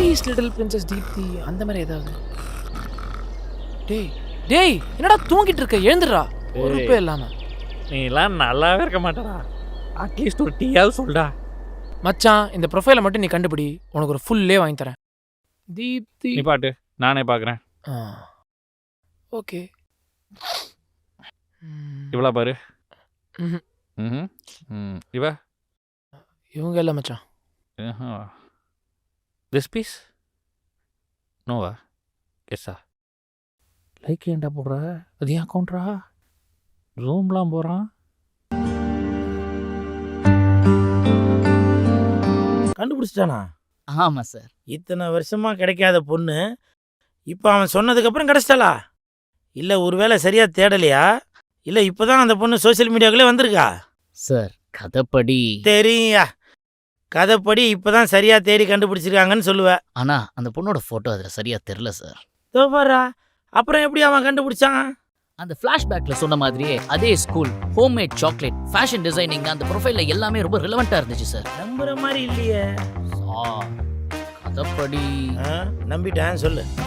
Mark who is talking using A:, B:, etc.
A: Please little princess Deepti அந்த மாதிரி ஏதாவது. டேய் டேய் என்னடா தூங்கிட்டு இருக்க, எழுந்துடுறா. பொறுப்பே இல்லாம
B: நீ எல்லாம் நல்லாவே இருக்க மாட்டடா. அட்லீஸ்ட் ஒரு டீயாவது சொல்டா.
A: மச்சான். இந்த ப்ரொஃபைலை மட்டும் நீ கண்டுபிடி, உனக்கு ஒரு ஃபுல்லே வாங்கி தரேன். தீப்தி
B: நீ பாட்டு, நானே பார்க்குறேன்.
A: ஓகே.
B: இவ்வளோ பாரு.
A: ம்ஹும்.
B: ம் இவ
A: இவங்க இல்லை மச்சான்.
B: திஸ் பீஸ் நோவா கெஸ்ஸா. லைக் ஏன்டா போடுற? அது ஏன் அக்கௌண்ட்ரா? ரூம்லாம் போகிறான்.
C: கண்டுபிடிச்சிட்டானா?
D: ஆமாம் சார்.
C: இத்தனை வருஷமா கிடைக்காத பொண்ணு இப்போ அவன் சொன்னதுக்கப்புறம் கிடைச்சிட்டாளா? இல்லை ஒருவேளை சரியா தேடலையா? இல்லை இப்போதான் அந்த பொண்ணு சோசியல் மீடியாவுக்குள்ளே வந்திருக்கா?
D: சார் கதைப்படி
C: தெரியா, கதைப்படி இப்போதான் சரியா தேடி கண்டுபிடிச்சிருக்காங்கன்னு சொல்லுவேன்.
D: ஆனால் அந்த பொண்ணோட ஃபோட்டோ அதில் சரியாக தெரில சார்.
C: தோபாரா, அப்புறம் எப்படி அவன் கண்டுபிடிச்சான்?
D: அந்த ஃப்ளாஷ்பேக்கில் சொன்ன மாதிரியே அதே school, homemade chocolate, fashion designing, அந்த ப்ரொஃபைலில் எல்லாமே ரொம்ப ரிலவெண்ட்டாக இருந்துச்சு சார்.
C: நம்புற மாதிரி இல்லையே.
D: கதைப்படி
C: நம்பிட்டேன், சொல்லு.